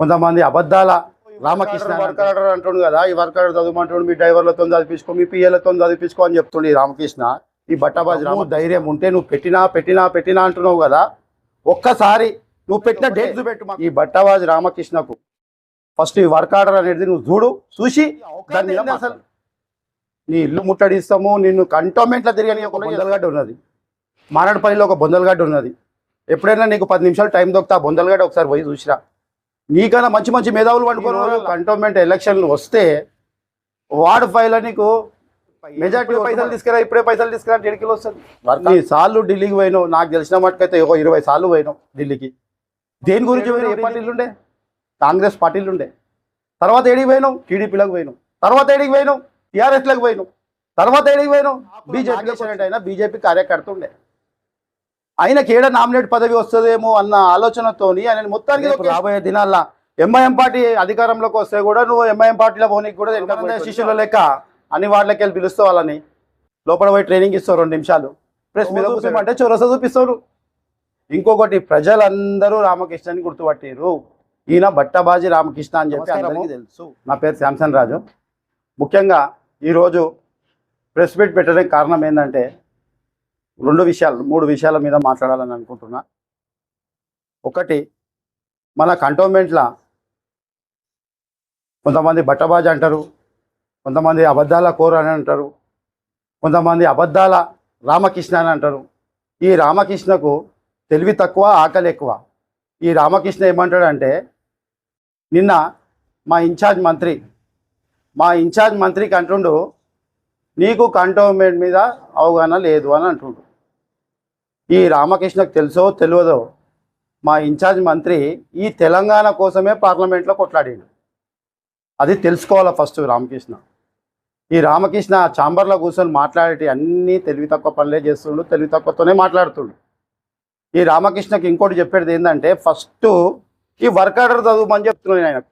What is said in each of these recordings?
కొంతమంది అబద్ధాల Ramakrishna work order అంటుండు కదా, ఈ వర్క్ ఆర్డర్ చదువుమంటుండు, మీ డ్రైవర్లతో చదివించుకో, మీ పిఎలతో చదివించుకో అని చెప్తుండే ఈ రామకృష్ణ. ఈ బట్టాబాజీ ధైర్యం ఉంటే నువ్వు పెట్టినా అంటున్నావు కదా, ఒక్కసారి నువ్వు పెట్టిన డేట్స్ పెట్టు. ఈ బట్టాబాజీ రామకృష్ణకు ఫస్ట్ ఈ వర్క్ ఆర్డర్ అనేది నువ్వు చూసి దాని మీద అసలు నీ ఇల్లు ముట్టడిస్తాము, నిన్ను కంటోన్మెంట్లో తిరిగి ఒక బొందలగడ్డ ఉన్నది, మారడపల్లిలో ఒక బొందలగడ్డ ఉన్నది. ఎప్పుడైనా నీకు 10 నిమిషాలు టైం దొరుకుతా బొందలగడ్డ ఒకసారి పోయి చూసిరా. నీకన్నా మంచి మంచి మేధావులు పండుకున్నారు. కంటోన్మెంట్ ఎలక్షన్లు వస్తే వార్డు ఫైవ్లో నీకు మెజార్టీ పైసలు తీసుకురా, ఇప్పుడే పైసలు తీసుకురా, 7 కిలో వస్తుంది. నీ సార్లు ఢిల్లీకి పోయినావు, నాకు తెలిసిన మటుకైతే ఒక 20 సార్లు పోయినావు ఢిల్లీకి. దేని గురించి పోయినావు? ఏ పార్టీలు ఉండే? కాంగ్రెస్ పార్టీలు ఉండే. తర్వాత ఏడికి పోయినావు? టీడీపీలకు పోయినావు. తర్వాత ఏడికి పోయినావు? టీఆర్ఎస్లకు పోయినావు. తర్వాత ఏడికి పోయినావు? బీజేపీ అయినా బీజేపీ కార్యకర్త ఉండే. ఆయనకి ఏడ నామినేట్ పదవి వస్తుందేమో అన్న ఆలోచనతో ఆయన మొత్తానికి రాబోయే దినాల్లో ఎంఐఎం పార్టీ అధికారంలోకి వస్తే కూడా నువ్వు ఎంఐఎం పార్టీలో పోనీకి కూడా ఎంతమంది శిష్యుల లెక్క అన్ని వాటికి వెళ్ళి పిలుస్తావు. వాళ్ళని లోపల పోయి ట్రైనింగ్ ఇస్తావు 2 నిమిషాలు, ప్రెస్ మీద కూర్చోమంటే చొరస చూపిస్తావు. ఇంకొకటి, ప్రజలందరూ రామకృష్ణని గుర్తుపట్టారు. ఈయన బట్టాబాజీ రామకృష్ణ అని చెప్పి అందరికీ తెలుసు. నా పేరు శాంసన్ రాజు. ముఖ్యంగా ఈరోజు ప్రెస్ మీట్ పెట్టడానికి కారణం ఏంటంటే 3 విషయాల మీద మాట్లాడాలని అనుకుంటున్నా. ఒకటి, మన కంటోన్మెంట్లో కొంతమంది బట్టబాజీ అంటారు, కొంతమంది అబద్ధాల కోర అని అంటారు, కొంతమంది అబద్ధాల రామకృష్ణ అని అంటారు. ఈ రామకృష్ణకు తెలివి తక్కువ, ఆకలి ఎక్కువ. ఈ రామకృష్ణ ఏమంటాడంటే, నిన్న మా ఇన్ఛార్జ్ మంత్రికి అంటుండు, నీకు కంటోన్మెంట్ మీద అవగాహన లేదు అని అంటుండు. ఈ రామకృష్ణకు తెలుసో తెలియదో, మా ఇన్ఛార్జ్ మంత్రి ఈ తెలంగాణ కోసమే పార్లమెంట్లో కొట్లాడాడు. అది తెలుసుకోవాలా ఫస్ట్ రామకృష్ణ. ఈ రామకృష్ణ ఛాంబర్లో కూర్చొని మాట్లాడేటి అన్నీ తెలివి తక్కువ పనులే చేస్తుండు, తెలివి తక్కువతోనే మాట్లాడుతుండు. ఈ రామకృష్ణకి ఇంకోటి చెప్పేది ఏంటంటే, ఫస్ట్ ఈ వర్క్ ఆర్డర్ చదువుమని చెప్తున్నాను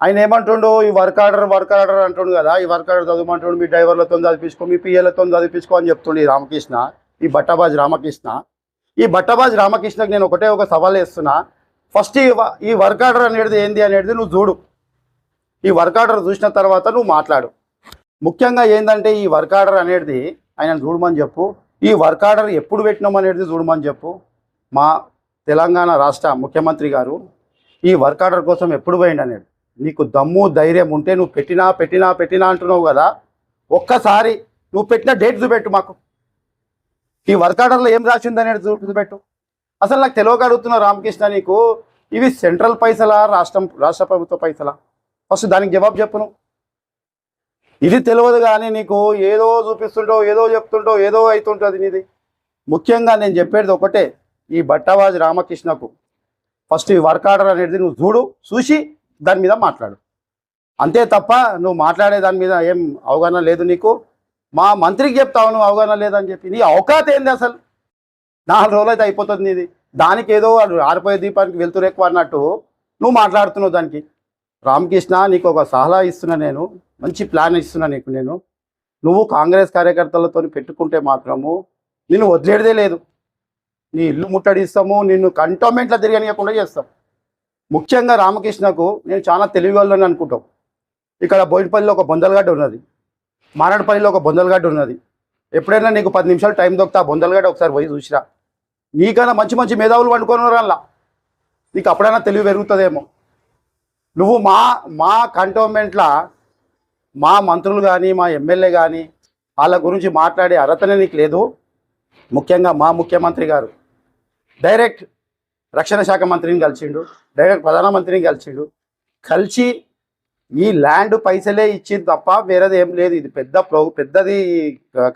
ఆయన ఏమంటుండు, ఈ వర్క్ ఆర్డర్ అంటుండు కదా, ఈ వర్క్ ఆర్డర్ చదువుమంటుండు, మీ డ్రైవర్లతో చదివించుకో, మీ పిఎలతో చదివించుకో అని చెప్తుండు ఈ రామకృష్ణ. ఈ బట్టాబాజీ రామకృష్ణకి నేను ఒక సవాల్ వేస్తున్నా. ఫస్ట్ ఈ వర్క్ ఆర్డర్ అనేది ఏంది అనేది నువ్వు చూడు. ఈ వర్క్ ఆర్డర్ చూసిన తర్వాత నువ్వు మాట్లాడు. ముఖ్యంగా ఏంటంటే, ఈ వర్క్ ఆర్డర్ అనేది ఆయన చూడమని చెప్పు. ఈ వర్క్ ఆర్డర్ ఎప్పుడు పెట్టినాం అనేది చూడమని చెప్పు. మా తెలంగాణ రాష్ట్ర ముఖ్యమంత్రి గారు ఈ వర్క్ ఆర్డర్ కోసం ఎప్పుడు పోయింది అనేది. నీకు దమ్ము ధైర్యం ఉంటే నువ్వు పెట్టినా అంటున్నావు కదా, ఒక్కసారి నువ్వు పెట్టిన డేట్ చూపెట్టు మాకు. ఈ వర్క్ ఆర్డర్లో ఏం రాసింది అనేది చూపెట్టు. అసలు నాకు తెలియక అడుగుతున్నా రామకృష్ణ, నీకు ఇవి సెంట్రల్ పైసలా, రాష్ట్ర ప్రభుత్వ పైసలా? ఫస్ట్ దానికి జవాబు చెప్పును. ఇది తెలియదు కానీ నీకు ఏదో చూపిస్తుంటావు, ఏదో చెప్తుంటావు, ఏదో అవుతుంటుంది నీది. ముఖ్యంగా నేను చెప్పేది ఒకటే, ఈ బట్టాబాజీ రామకృష్ణకు ఫస్ట్ ఈ వర్క్ ఆర్డర్ అనేది నువ్వు చూసి దాని మీద మాట్లాడు. అంతే తప్ప నువ్వు మాట్లాడే దాని మీద ఏం అవగాహన లేదు నీకు. మా మంత్రికి చెప్తావు నువ్వు అవగాహన లేదని చెప్పి. నీ అవకాశం ఏంది అసలు? 4 రోజులు అయితే అయిపోతుంది నీది. దానికి ఏదో ఆరిపోయే దీపానికి వెళ్తురు ఎక్కువ అన్నట్టు నువ్వు మాట్లాడుతున్నావు దానికి. రామకృష్ణ, నీకు ఒక సలహా ఇస్తున్నా, నేను మంచి ప్లాన్ ఇస్తున్నా నీకు. నువ్వు కాంగ్రెస్ కార్యకర్తలతో పెట్టుకుంటే మాత్రము నిన్ను వదిలేదే లేదు. నీ ఇల్లు ముట్టడిస్తాము, నిన్ను కంటోన్మెంట్లో తిరగనియకుండా చేస్తాం. ముఖ్యంగా రామకృష్ణకు నేను చాలా తెలివిగలని అనుకుంటాం. ఇక్కడ బోయినపల్లిలో ఒక బొందలగడ్డ ఉన్నది, మారడపల్లిలో ఒక బొందలగడ్డ ఉన్నది. ఎప్పుడైనా నీకు 10 నిమిషాలు టైం దొరుకుతా బొందలగడ్డ ఒకసారి పోయి చూసిరా. నీకన్నా మంచి మంచి మేధావులు పండుకున్నారు అలా. నీకు అప్పుడైనా తెలివి పెరుగుతుందేమో. నువ్వు మా కంటోన్మెంట్లో మా మంత్రులు కానీ, మా ఎమ్మెల్యే కానీ వాళ్ళ గురించి మాట్లాడే అర్హతనే నీకు లేదు. ముఖ్యంగా మా ముఖ్యమంత్రి గారు డైరెక్ట్ రక్షణ శాఖ మంత్రిని కలిసిండు, డైరెక్ట్ ప్రధానమంత్రిని కలిసి ఈ ల్యాండ్ పైసలే ఇచ్చింది తప్ప వేరేది ఏం లేదు. ఇది పెద్దది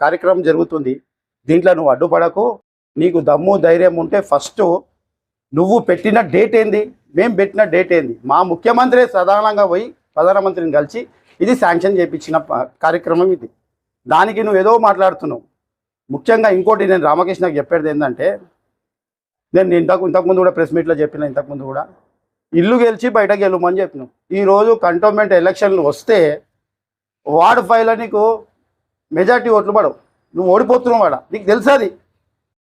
కార్యక్రమం జరుగుతుంది. దీంట్లో నువ్వు అడ్డుపడకు. నీకు దమ్ము ధైర్యం ఉంటే ఫస్ట్ నువ్వు పెట్టిన డేట్ ఏంది, మేము పెట్టిన డేట్ ఏంది. మా ముఖ్యమంత్రి సాధారణంగా పోయి ప్రధానమంత్రిని కలిసి ఇది శాంక్షన్ చేయించిన కార్యక్రమం ఇది. దానికి నువ్వు ఏదో మాట్లాడుతున్నావు. ముఖ్యంగా ఇంకోటి నేను రామకృష్ణకి చెప్పేది ఏంటంటే, నేను ఇంతకుముందు కూడా ప్రెస్ మీట్లో చెప్పిన, ఇంతకుముందు కూడా ఇల్లు గెలిచి బయటకు వెళ్ళమని చెప్పినావు. ఈరోజు కంటోన్మెంట్ ఎలక్షన్లు వస్తే వార్డు ఫైవ్లో నీకు మెజార్టీ ఓట్లు పడవు, నువ్వు ఓడిపోతున్నావు. వాడ నీకు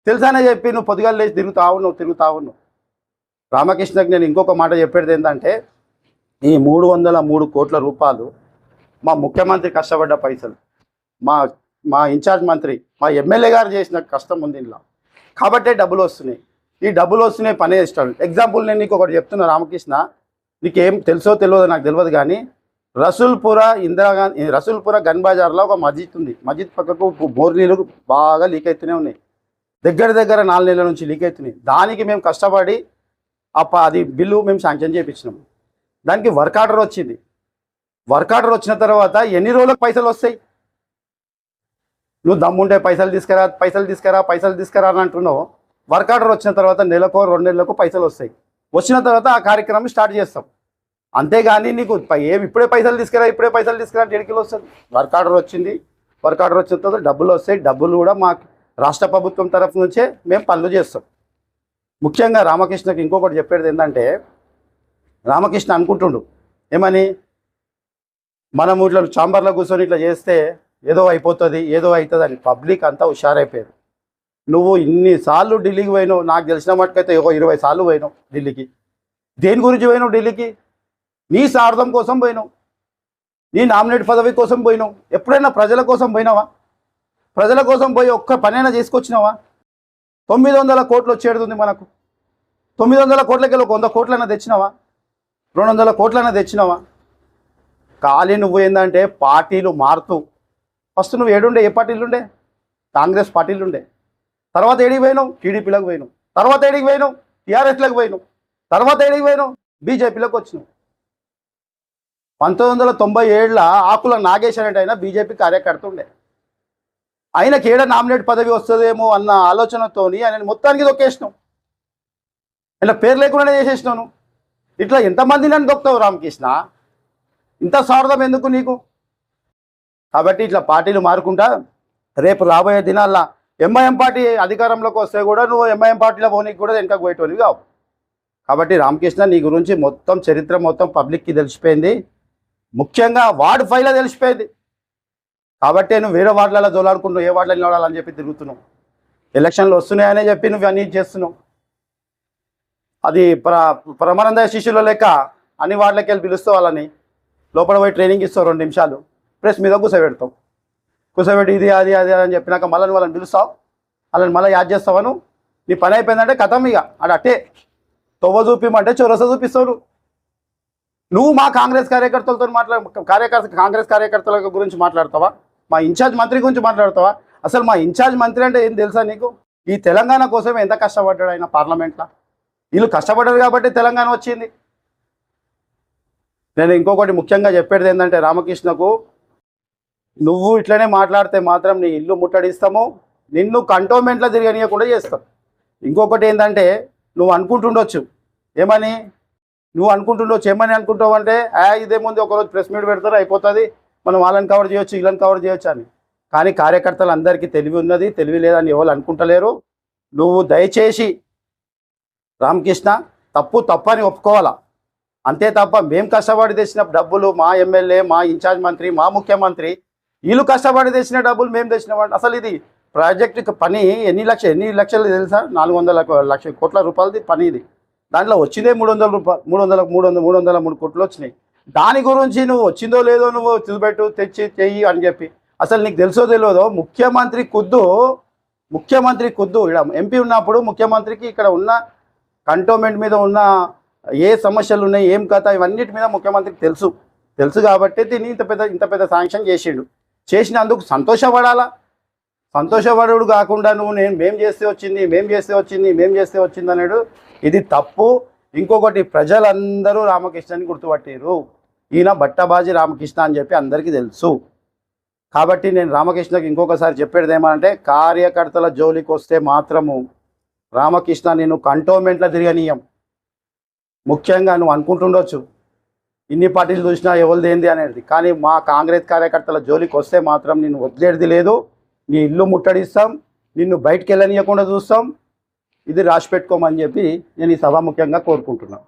తెలుసానే చెప్పి నువ్వు పొద్దుగాలు లేచి తిరుగుతా ఉన్నావు. రామకృష్ణకి నేను ఇంకొక మాట చెప్పేది ఏంటంటే, ఈ 303 కోట్ల రూపాయలు మా ముఖ్యమంత్రి కష్టపడ్డ పైసలు, మా మా ఇన్ఛార్జ్ మంత్రి, మా ఎమ్మెల్యే గారు చేసిన కష్టం ఉంది ఇందులో, కాబట్టే డబ్బులు వస్తున్నాయి. ఈ డబ్బులు వస్తున్నాయి పనే ఇష్టం. ఎగ్జాంపుల్ నేను నీకు ఒకటి చెప్తున్నా రామకృష్ణ, నీకేం తెలుసో తెలియదో నాకు తెలియదు కానీ రసూల్పుర గన్ బజార్లో ఒక మస్జిద్ ఉంది. మస్జిద్ పక్కకు బోర్ నీళ్ళు బాగా లీక్ అవుతూనే ఉన్నాయి. దగ్గర 4 నెలల నుంచి లీక్ అవుతున్నాయి. దానికి మేము కష్టపడి అది బిల్లు మేము శాంక్షన్ చేయించినాము. దానికి వర్క్ ఆర్డర్ వచ్చింది. వర్క్ ఆర్డర్ వచ్చిన తర్వాత ఎన్ని రోజులకు పైసలు వస్తాయి? నువ్వు దమ్ముంటే పైసలు తీసుకురా అని అంటున్నావు. వర్క్ ఆర్డర్ వచ్చిన తర్వాత నెలకో 2 నెలలకు పైసలు వస్తాయి. వచ్చిన తర్వాత ఆ కార్యక్రమం స్టార్ట్ చేస్తాం. అంతేగాని నీకు ఇప్పుడే పైసలు తీసుకురా అంటే ఎడికి వస్తుంది? వర్క్ ఆర్డర్ వచ్చింది. వర్క్ ఆర్డర్ వచ్చిన తర్వాత డబ్బులు వస్తాయి. డబ్బులు కూడా మా రాష్ట్ర ప్రభుత్వం తరఫు నుంచే మేము పనులు చేస్తాం. ముఖ్యంగా రామకృష్ణకి ఇంకొకటి చెప్పేది ఏంటంటే, రామకృష్ణ అనుకుంటుండు ఏమని, మనం ఇట్లా ఛాంబర్లో కూర్చొని ఇట్లా చేస్తే ఏదో అయిపోతుంది అని. పబ్లిక్ అంతా హుషారైపోయారు. నువ్వు ఇన్నిసార్లు ఢిల్లీకి పోయినావు, నాకు తెలిసిన మటుకైతే 20 సార్లు పోయినావు ఢిల్లీకి. దేని గురించి పోయినావు ఢిల్లీకి? నీ స్వార్థం కోసం పోయినావు, నీ నామినేట్ పదవి కోసం పోయినావు. ఎప్పుడైనా ప్రజల కోసం పోయినావా? ప్రజల కోసం పోయి ఒక్క పనైనా చేసుకొచ్చినావా? 900 కోట్లు వచ్చేడుతుంది మనకు. 900 కోట్లకి 100 కోట్లైనా తెచ్చినావా? 200 కోట్లైనా తెచ్చినావా? ఖాళీ నువ్వు ఏంటంటే పార్టీలు మారుతూ, ఫస్ట్ నువ్వు ఏడుండే, ఏ పార్టీలు ఉండే? కాంగ్రెస్ పార్టీలు ఉండే. తర్వాత ఏడికి పోయినావు? టీడీపీలోకి పోయినావు. తర్వాత ఏడికి పోయినావు? టీఆర్ఎస్లోకి పోయినావు. తర్వాత ఏడికి పోయినావు? బీజేపీలోకి వచ్చినావు. 1997లో ఆకుల నాగేశ్వర అంటే ఆయన బీజేపీ కార్యకర్త ఉండే. ఆయనకి ఏడ నామినేట్ పదవి వస్తుందేమో అన్న ఆలోచనతోని ఆయన మొత్తానికి దొక్కేసినావు. ఇలా పేరు లేకుండానే చేసేసినావు. ఇట్లా ఎంతమంది నన్ను దొక్కుతావు రామకృష్ణ? ఇంత స్వార్థం ఎందుకు నీకు? కాబట్టి ఇట్లా పార్టీలు మారుకుంటా రేపు రాబోయే దినాల్లో ఎంఐఎం పార్టీ అధికారంలోకి వస్తే కూడా నువ్వు ఎంఐఎం పార్టీలో పోనీకి కూడా వెనక పోయేటోనివి కావు. కాబట్టి రామకృష్ణ, నీ గురించి మొత్తం చరిత్ర మొత్తం పబ్లిక్కి తెలిసిపోయింది. ముఖ్యంగా వార్డు 5లో తెలిసిపోయింది. కాబట్టి నువ్వు వేరే వార్డులలో జోలాడుకుంటున్నావు, ఏ వార్డులో నిలబడాలని చెప్పి తిరుగుతున్నావు. ఎలక్షన్లు వస్తున్నాయనే చెప్పి నువ్వు అన్నీ చేస్తున్నావు. అది పరమానంద శిష్యుల లెక్క అన్ని వార్డులకి వెళ్ళి పిలుస్తావు. వాళ్ళని లోపల పోయి ట్రైనింగ్ ఇస్తావు, 2 నిమిషాలు ప్రెస్ మీద కూర్చోబెడతావు. కూర్చోబెట్టి ఇది అది అని చెప్పినాక మళ్ళీ వాళ్ళని పిలుస్తావు. వాళ్ళని మళ్ళీ యాడ్ చేస్తావను. నీ పని అయిపోయిందంటే కథం. ఇక అట్టే తొవ్వ చూపిమంటే చొరస చూపిస్తావు. నువ్వు మా కాంగ్రెస్ కార్యకర్తలతో కాంగ్రెస్ కార్యకర్తల గురించి మాట్లాడతావా? మా ఇన్ఛార్జ్ మంత్రి గురించి మాట్లాడతావా? అసలు మా ఇన్ఛార్జ్ మంత్రి అంటే ఏం తెలుసా నీకు? ఈ తెలంగాణ కోసం ఎంత కష్టపడ్డాడు ఆయన పార్లమెంట్లో. వీళ్ళు కష్టపడ్డారు కాబట్టి తెలంగాణ వచ్చింది. నేను ఇంకొకటి ముఖ్యంగా చెప్పేది ఏంటంటే రామకృష్ణకు, నువ్వు ఇట్లనే మాట్లాడితే మాత్రం నీ ఇల్లు ముట్టడిస్తాము, నిన్ను కంటోన్మెంట్లో తిరగనీయకుండా చేస్తాం. ఇంకొకటి ఏంటంటే నువ్వు అనుకుంటుండొచ్చు ఏమని అనుకుంటావు అంటే, ఇదేముంది ఒకరోజు ప్రెస్ మీట్ పెడతారు అయిపోతుంది, మనం వాళ్ళని కవర్ చేయొచ్చు వీళ్ళని కవర్ చేయొచ్చు అని. కానీ కార్యకర్తలు అందరికీ తెలివి ఉన్నది, తెలివి లేదని ఎవరు అనుకుంటలేరు. నువ్వు దయచేసి రామకృష్ణ తప్పు అని ఒప్పుకోవాలా. అంతే తప్ప మేము కష్టపడి తెచ్చిన డబ్బులు, మా ఎమ్మెల్యే, మా ఇన్ఛార్జ్ మంత్రి, మా ముఖ్యమంత్రి వీళ్ళు కష్టపడి తెచ్చిన డబ్బులు మేము తెచ్చినామంటే అసలు ఇది ప్రాజెక్టు పని ఎన్ని లక్షలు తెలుసా? 400 కోట్ల రూపాయలది పని ఇది. దాంట్లో వచ్చిందే 303 కోట్లు వచ్చినాయి. దాని గురించి నువ్వు వచ్చిందో లేదో నువ్వు చూపెట్టు, తెచ్చి చెయ్యి అని చెప్పి, అసలు నీకు తెలుసో తెలియదో ముఖ్యమంత్రి కుద్దు ఇక్కడ ఎంపీ ఉన్నప్పుడు ముఖ్యమంత్రికి ఇక్కడ ఉన్న కంటోన్మెంట్ మీద ఉన్న ఏ సమస్యలు ఉన్నాయి, ఏం కథ, ఇవన్నిటి మీద ముఖ్యమంత్రికి తెలుసు కాబట్టి దీన్ని ఇంత పెద్ద శాంక్షన్ చేసినందుకు సంతోషపడు కాకుండా నువ్వు మేం చేస్తే వచ్చింది అన్నాడు. ఇది తప్పు. ఇంకొకటి, ప్రజలందరూ రామకృష్ణని గుర్తుపట్టారు. ఈయన బట్టబాజీ రామకృష్ణ అని చెప్పి అందరికీ తెలుసు. కాబట్టి నేను రామకృష్ణకి ఇంకొకసారి చెప్పేది ఏమంటే, కార్యకర్తల జోలికి వస్తే మాత్రము రామకృష్ణ నేను కంటోన్మెంట్లో తిరగనీయం. ముఖ్యంగా నువ్వు అనుకుంటుండొచ్చు ఇన్ని పార్టీలు చూసినా ఎవరిది ఏంది అనేది, కానీ మా కాంగ్రెస్ కార్యకర్తల జోలికి వస్తే మాత్రం నిన్ను వదిలేది లేదు. నీ ఇల్లు ముట్టడిస్తాం, నిన్ను బయటికి వెళ్ళనీయకుండా చూస్తాం. ఇది రాసి పెట్టుకోమని చెప్పి నేను ఈ సభాముఖ్యంగా కోరుకుంటున్నాను.